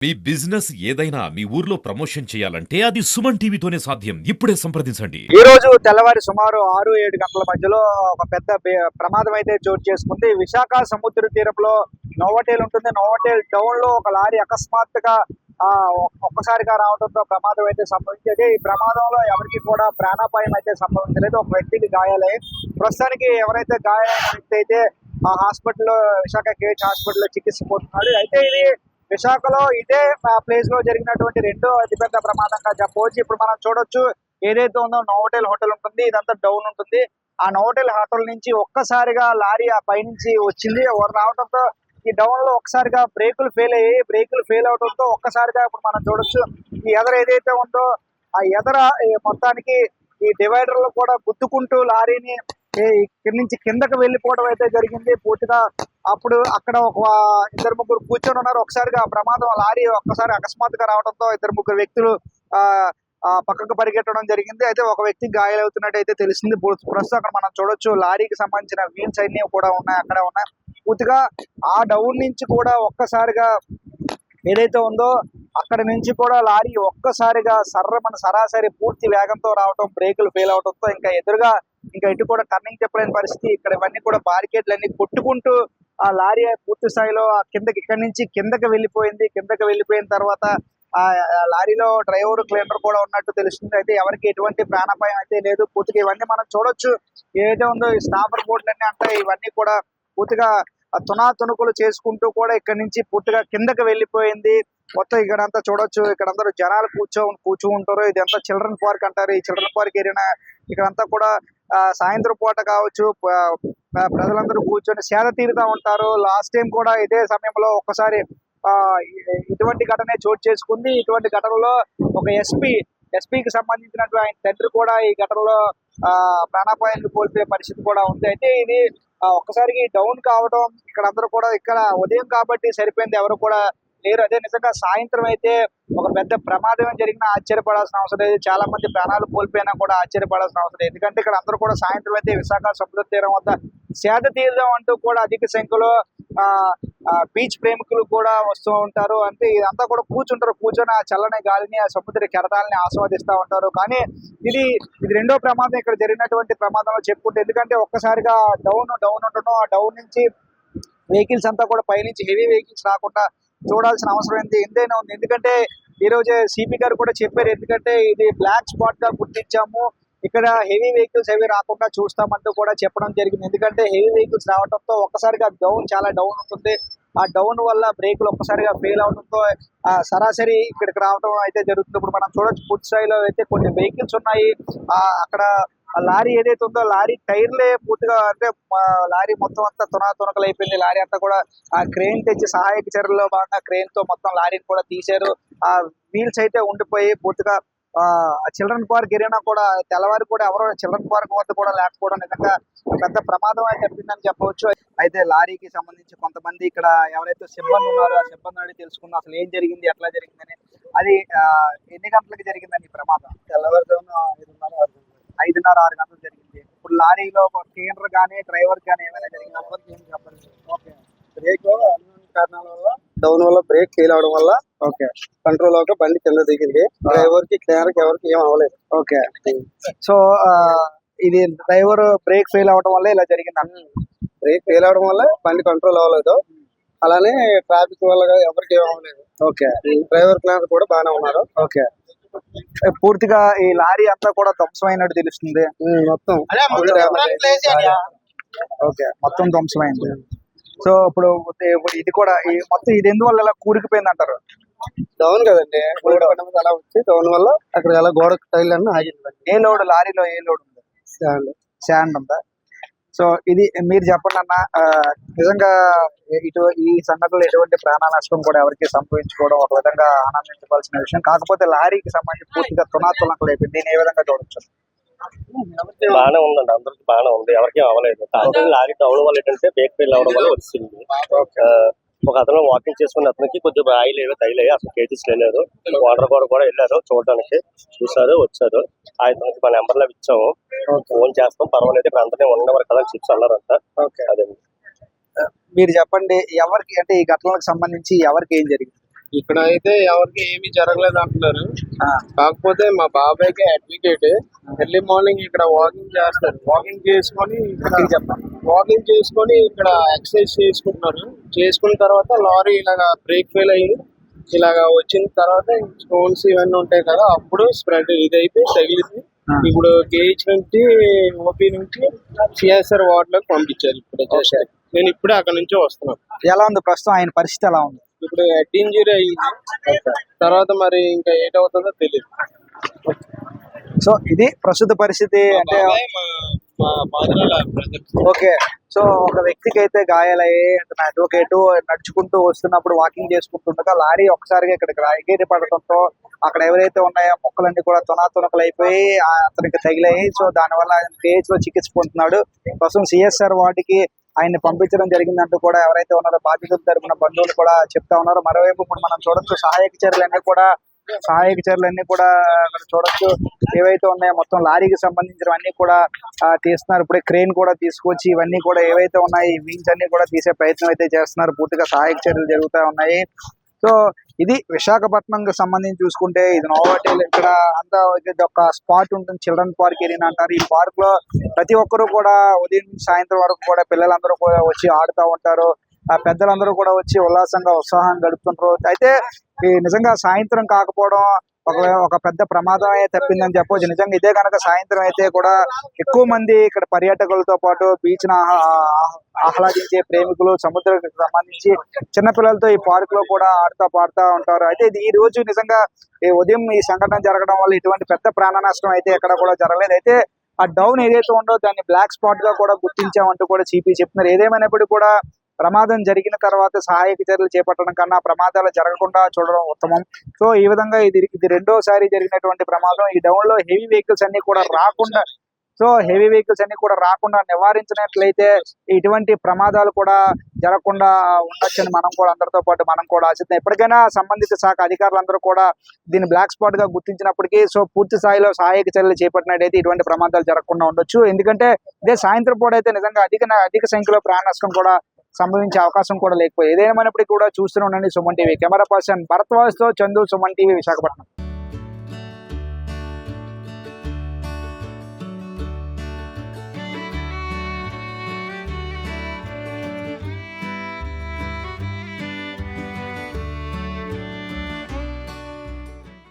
మీ business ఏదైనా మీ ఊర్లో promotion చేయాలంటే అది సుమన్ టీవీతోనే సాధ్యం. ఇప్పుడే సంప్రదించండి. ఈ రోజు తెల్లవారి సుమారు 6-7 గంటల మధ్యలో ఒక పెద్ద ప్రమాదం అయితే చోటు చేసుకుంది. విశాఖ సముద్ర తీరంలో నోవోటెల్ ఉంటుంది. నోవోటెల్ డౌన్ లో ఒక లారీ అకస్మాత్తుగా ఒక్కసారిగా రావడంతో ప్రమాదం అయితే సంభవించేది. ఈ ప్రమాదంలో ఎవరికి కూడా ప్రాణాపాయం అయితే సంభవించలేదు. ఒక వ్యక్తికి గాయాలై ప్రస్తుతానికి ఎవరైతే గాయాలైన వ్యక్తి అయితే ఆ హాస్పిటల్లో విశాఖ కేహెచ్ హాస్పిటల్లో చికిత్స పొందుతున్నాడు. అయితే ఇది విశాఖలో ఇదే ప్లేస్ లో జరిగినటువంటి రెండో అతిపెద్ద ప్రమాదంగా చెప్పవచ్చు. ఇప్పుడు మనం చూడొచ్చు, ఏదైతే ఉందో నోవోటెల్ హోటల్ ఉంటుంది, ఇదంతా డౌన్ ఉంటుంది. ఆ నోవోటెల్ హోటల్ నుంచి ఒక్కసారిగా లారీ ఆ పైనుంచి వచ్చింది. రావడంతో ఈ డౌన్ లో ఒక్కసారిగా బ్రేకులు ఫెయిల్ అయ్యాయి. బ్రేకులు ఫెయిల్ అవడంతో ఒక్కసారిగా ఇప్పుడు మనం చూడొచ్చు, ఈ ఎదర ఏదైతే ఉందో ఆ ఎదర మొత్తానికి ఈ డివైడర్ లో కూడా గుద్దుకుంటూ లారీని ఇక్కడి నుంచి కిందకి వెళ్ళిపోవడం అయితే జరిగింది పూర్తిగా. అప్పుడు అక్కడ ఒక 2-3 కూర్చొని ఉన్నారు. ఒకసారిగా ప్రమాదం లారీ ఒక్కసారి అకస్మాత్తుగా రావడంతో 2-3 వ్యక్తులు పక్కకు పరిగెట్టడం జరిగింది. అయితే ఒక వ్యక్తికి గాయాలవుతున్నట్టు అయితే తెలిసింది. ప్రస్తుతం అక్కడ మనం చూడొచ్చు, లారీకి సంబంధించిన వీల్స్ అన్ని కూడా ఉన్నాయి, అక్కడ ఉన్నాయి. పూర్తిగా ఆ డౌన్ నుంచి కూడా ఒక్కసారిగా ఏదైతే ఉందో అక్కడ నుంచి కూడా లారీ ఒక్కసారిగా సరాసరి పూర్తి వేగంతో రావడం, బ్రేకులు ఫెయిల్ అవడంతో ఇంకా ఎదురుగా ఇటు కూడా టర్నింగ్ చెప్పలేని పరిస్థితి. ఇక్కడ ఇవన్నీ కూడా బారికేడ్లు అన్ని కొట్టుకుంటూ ఆ లారీ పూర్తి స్థాయిలో ఇక్కడి నుంచి కిందకి వెళ్ళిపోయింది. కిందకి వెళ్ళిపోయిన తర్వాత ఆ లారీలో డ్రైవర్ క్లీనర్ కూడా ఉన్నట్టు తెలుస్తుంది. అయితే ఎవరికి ఎటువంటి ప్రాణాపాయం అయితే లేదు. పూర్తిగా ఇవన్నీ మనం చూడొచ్చు, ఏదైతే ఉందో ఈ స్టాపర్ బోర్డులన్నీ అంటే ఇవన్నీ కూడా పూర్తిగా తునాతునుకులు చేసుకుంటూ కూడా ఇక్కడ నుంచి పూర్తిగా కిందకి వెళ్ళిపోయింది. మొత్తం ఇక్కడంతా చూడొచ్చు, ఇక్కడ అందరూ జనాలు కూర్చుంటారు. ఇదంతా చిల్డ్రన్ పార్క్ అంటారు. ఈ చిల్డ్రన్ పార్క్ ఏరియా ఇక్కడంతా కూడా సాయంత్రం పూట కావచ్చు ప్రజలందరూ కూర్చొని సేద తీరుతా ఉంటారు. లాస్ట్ టైం కూడా ఇదే సమయంలో ఒక్కసారి ఇటువంటి ఘటనే చోటు చేసుకుంది. ఇటువంటి ఘటనలో ఒక ఎస్పీకి సంబంధించినటువంటి ఆయన తండ్రి కూడా ఈ ఘటనలో ప్రాణాపాయాన్ని కోల్పోయే పరిస్థితి కూడా ఉంది. అయితే ఇది ఒక్కసారికి డౌన్ కావడం, ఇక్కడ అందరూ కూడా ఇక్కడ ఉదయం కాబట్టి సరిపోయింది, ఎవరు కూడా లేరు. అదే నిజంగా సాయంత్రం అయితే ఒక పెద్ద ప్రమాదం జరిగినా ఆశ్చర్యపడాల్సిన అవసరం లేదు. చాలా మంది ప్రాణాలు కోల్పోయినా కూడా ఆశ్చర్యపడాల్సిన అవసరం లేదు. ఎందుకంటే ఇక్కడ అందరూ కూడా సాయంత్రం అయితే విశాఖ సముద్ర తీరం వద్ద సేద తీరుదాం అంటూ కూడా అధిక సంఖ్యలో బీచ్ ప్రేమికులు కూడా వస్తూ ఉంటారు. అంటే ఇదంతా కూడా కూర్చొని ఆ చల్లని గాలిని, ఆ సముద్ర కెరటాలని ఆస్వాదిస్తూ ఉంటారు. కానీ ఇది రెండో ప్రమాదం ఇక్కడ జరిగినటువంటి ప్రమాదంలో చెప్పుకుంటే, ఎందుకంటే ఒక్కసారిగా డౌన్ ఉండడం, ఆ డౌన్ నుంచి వెహికల్స్ అంతా కూడా పైనుంచి హెవీ వెహికల్స్ రాకుండా చూడాల్సిన అవసరం ఎంతైనా ఉంది. ఎందుకంటే ఈ రోజే సిపి గారు కూడా చెప్పారు, ఎందుకంటే ఇది బ్లాక్ స్పాట్ గా గుర్తించాము, ఇక్కడ హెవీ వెహికల్స్ ఏవి రాకుండా చూస్తామంటూ కూడా చెప్పడం జరిగింది. ఎందుకంటే హెవీ వెహికల్స్ రావడంతో ఒక్కసారిగా చాలా డౌన్ ఉంటుంది. ఆ డౌన్ వల్ల బ్రేకులు ఒక్కసారిగా ఫెయిల్ అవడంతో సరాసరి ఇక్కడికి రావడం అయితే జరుగుతుంది. ఇప్పుడు మనం చూడొచ్చు, పూర్తి స్థాయిలో అయితే కొన్ని వెహికల్స్ ఉన్నాయి. అక్కడ లారీ ఏదైతే ఉందో లారీ టైర్లే పూర్తిగా, అంటే లారీ మొత్తం అంతా తునకలు అయిపోయింది. లారీ అంతా కూడా ఆ క్రెయిన్ తెచ్చి సహాయక చర్యల్లో భాగంగా క్రెయిన్ తో మొత్తం లారీని కూడా తీశారు. ఆ వీల్స్ అయితే ఉండిపోయి పూర్తిగా చిల్డ్రన్ పార్క్ ఏరియా కూడా తెల్లవారి కూడా ఎవరో చిల్డ్రన్ పార్క్ వద్ద కూడా లేకపోవడం నిజంగా పెద్ద ప్రమాదం అయితే చెప్పిందని చెప్పవచ్చు. అయితే లారీకి సంబంధించి కొంతమంది ఇక్కడ ఎవరైతే సిబ్బంది ఉన్నారో ఆ సిబ్బంది అడిగి తెలుసుకుందాం అసలు ఏం జరిగింది, ఎట్లా జరిగిందని. అది ఎన్ని గంటలకు జరిగిందని ప్రమాదం? తెల్లవారుజామున 5:30-6 గంటలు జరిగింది. ఇప్పుడు లారీలో క్లీనర్ కానీ డ్రైవర్ కానీ ఏమైనా జరిగింది? ఓకే, బ్రేక్ కారణాల వల్ల డౌన్ వల్ల బ్రేక్ ఫెయిల్ అవడం వల్ల కంట్రోల్ అవ్వక బండి కింద దిగింది. డ్రైవర్ కి క్లీనర్ కి ఎవరికి ఏం అవ్వలేదు. ఓకే, సో ఇది డ్రైవర్ బ్రేక్ ఫెయిల్ అవడం వల్ల ఇలా జరిగింది. బ్రేక్ ఫెయిల్ అవడం వల్ల బండి కంట్రోల్ అవ్వలేదు. అలానే ట్రాఫిక్ వల్ల ఎవరికి ఏం అవ్వలేదు. ఓకే, డ్రైవర్ క్లీనర్ కూడా బాగానే ఉన్నారు. ఓకే, పూర్తిగా ఈ లారీ అంతా కూడా ధ్వంసమైనట్టు తెలుస్తుంది. మొత్తం ఓకే, మొత్తం ధ్వంసమైంది. సో ఇప్పుడు ఇది కూడా మొత్తం ఇది ఎందువల్ల ఇలా కూరుకుపోయింది అంటారు? డౌన్ కదండి, అలా వచ్చి డౌన్ వల్ల అక్కడ ఎలా గోడ టైల్ అన్నీ ఆగింది. ఏ లోడ్ లారీలో ఏ లోడ్ ఉంది? శాండ్ ఉందా? సో ఇది మీరు చెప్పండి అన్న, నిజంగా ఈ సంఘటనలో ఎటువంటి ప్రాణ నష్టం కూడా ఎవరికి సంభవించుకోవడం ఒక విధంగా ఆనందించవలసిన విషయం. కాకపోతే లారీకి సంబంధించి పూర్తిగా తునాతునకలు అయిపోయింది. దీన్ని ఏ విధంగా చూడొచ్చు? బాగానే ఉందండి, అందరికి బాగానే ఉంది, ఎవరికి అవ్వలేదు. లారీ డౌన్ వల్ల ఏంటంటే బ్రేక్ ఫెయిల్ అవడం వల్ల వచ్చింది. ఒక అతను వాకింగ్ చేసుకుని అతనికి కొద్దిగా ఆయిల్ తగిలాయి, అసలు కేజీస్ లేదు. వాటర్ కూడా వెళ్ళారు చూడడానికి, చూసారు, వచ్చారు. అతనికి మా నెంబర్ లో ఇచ్చాము, ఫోన్ చేస్తాం, పర్వాలేదు ఇక్కడ అందరినీ ఉండేవారు కదా అని చెప్పి అన్నారంట. అదే మీరు చెప్పండి, ఎవరికి అంటే ఈ ఘటనలకు సంబంధించి ఎవరికి ఏం జరిగింది? ఇక్కడ అయితే ఎవరికి ఏమీ జరగలేదు అంటున్నారు. ఆ, కాకపోతే మా బాబాయ్కి అడ్వకేట్ ఎర్లీ మార్నింగ్ ఇక్కడ వాకింగ్ చేస్తారు. వాకింగ్ చేసుకొని గట్టిగా చెప్పండి. వాకింగ్ చేసుకొని ఇక్కడ ఎక్సర్సైజ్ చేసుకుంటున్నారు. చేసుకున్న తర్వాత లారీ ఇలాగా బ్రేక్ ఫెయిల్ అయ్యి ఇలాగా వచ్చిన తర్వాత స్టోన్స్ ఇవన్నీ ఉంటాయి కదా, అప్పుడు స్ప్రెడ్ ఇదైతే తగిలింది. ఇప్పుడు కేహెచ్ నుంచి ఓపీ నుంచి సిఎస్ఆర్ వార్డ్ లోకి పంపించారు. ఇప్పుడు వచ్చేసారు. నేను ఇప్పుడే అక్కడ నుంచి వస్తున్నాను. ఎలా ఉంది ప్రస్తుతం ఆయన పరిస్థితి ఎలా ఉంది? ఇప్పుడు హెడ్ ఇంజరీ అయ్యింది. తర్వాత మరి ఇంకా ఏటవుతుందో తెలియదు. సో ఇది ప్రస్తుత పరిస్థితి. అంటే మా ఫాదర్ బ్రదర్. ఓకే, సో ఒక వ్యక్తికి అయితే గాయాలయ్యి అడ్వకేట్ నడుచుకుంటూ వస్తున్నప్పుడు వాకింగ్ చేసుకుంటుండగా లారీ ఒకసారిగా ఇక్కడికి ఎగిరి పడటంతో అక్కడ ఎవరైతే ఉన్నాయో మొక్కలన్నీ కూడా తునాతునకలు అయిపోయి అతనికి తగిలాయి. సో దానివల్ల ఆయన కేహెచ్ లో చికిత్స పొందుతున్నాడు. ప్రస్తుతం సిఎస్ఆర్ వార్డుకి ఆయన్ని పంపించడం జరిగిందంటూ కూడా ఎవరైతే ఉన్నారో బాధితుల తరపున బంధువులు కూడా చెప్తా ఉన్నారు. మరోవైపు ఇప్పుడు మనం చూడొచ్చు సహాయక చర్యలన్నీ కూడా అక్కడ చూడొచ్చు. ఏవైతే ఉన్నాయో మొత్తం లారీకి సంబంధించినవన్నీ కూడా తీస్తున్నారు. ఇప్పుడే క్రేన్ కూడా తీసుకొచ్చి ఇవన్నీ కూడా ఏవైతే ఉన్నాయి వీల్స్ అన్ని కూడా తీసే ప్రయత్నం అయితే చేస్తున్నారు. పూర్తిగా సహాయక చర్యలు జరుగుతూ ఉన్నాయి. సో ఇది విశాఖపట్నంకి సంబంధించి చూసుకుంటే ఇది నోవాటెల్. ఇక్కడ అంతా ఒక స్పాట్ ఉంటుంది, చిల్డ్రన్ పార్క్ ఏరియా అంటారు. ఈ పార్క్ లో ప్రతి ఒక్కరు కూడా ఉదయం నుంచి సాయంత్రం వరకు కూడా పిల్లలందరూ కూడా వచ్చి ఆడుతూ ఉంటారు. ఆ పెద్దలందరూ కూడా వచ్చి ఉత్సాహంగా గడుపుతుంటారు. అయితే ఈ నిజంగా సాయంత్రం కాకపోవడం ఒక పెద్ద ప్రమాదమే తప్పిందని చెప్పవచ్చు. నిజంగా ఇదే కనుక సాయంత్రం అయితే కూడా ఎక్కువ మంది ఇక్కడ పర్యాటకులతో పాటు బీచ్ ను ఆహ్లాదించే ప్రేమికులు, సముద్రానికి సంబంధించి చిన్నపిల్లలతో ఈ పార్క్ లో కూడా ఆడుతూ పాడుతూ ఉంటారు. అయితే ఇది ఈ రోజు నిజంగా ఈ ఉదయం ఈ సంఘటన జరగడం వల్ల ఇటువంటి పెద్ద ప్రాణ నష్టం అయితే ఎక్కడ కూడా జరగలేదు. అయితే ఆ డౌన్ ఏదైతే ఉందో దాన్ని బ్లాక్ స్పాట్ గా కూడా గుర్తించామంటూ కూడా సిపి చెప్తున్నారు. ఏదేమైనప్పటికీ కూడా ప్రమాదం జరిగిన తర్వాత సహాయక చర్యలు చేపట్టడం కన్నా ప్రమాదాలు జరగకుండా చూడడం ఉత్తమం. సో ఈ విధంగా ఇది రెండోసారి జరిగినటువంటి ప్రమాదం. ఈ డౌన్ లో హెవీ వెహికల్స్ అన్ని కూడా రాకుండా నివారించినట్లయితే ఇటువంటి ప్రమాదాలు కూడా జరగకుండా ఉండొచ్చని అందరితో పాటు మనం కూడా ఆశిద్దాం. ఎప్పటికైనా సంబంధిత శాఖ అధికారులందరూ కూడా దీన్ని బ్లాక్ స్పాట్ గా గుర్తించినప్పటికీ సో పూర్తి స్థాయిలో సహాయక చర్యలు చేపట్టినట్టయితే ఇటువంటి ప్రమాదాలు జరగకుండా ఉండొచ్చు. ఎందుకంటే ఇదే సాయంత్రం పూట అయితే నిజంగా అధిక సంఖ్యలో ప్రాణ నష్టం కూడా సంభవించే అవకాశం కూడా లేకపోయింది. ఏదేమైనప్పటికీ కూడా చూస్తూనే ఉండండి Suman TV. Camera person Bharadwaj తో చందు, సుమన్ టీవీ, విశాఖపట్నం.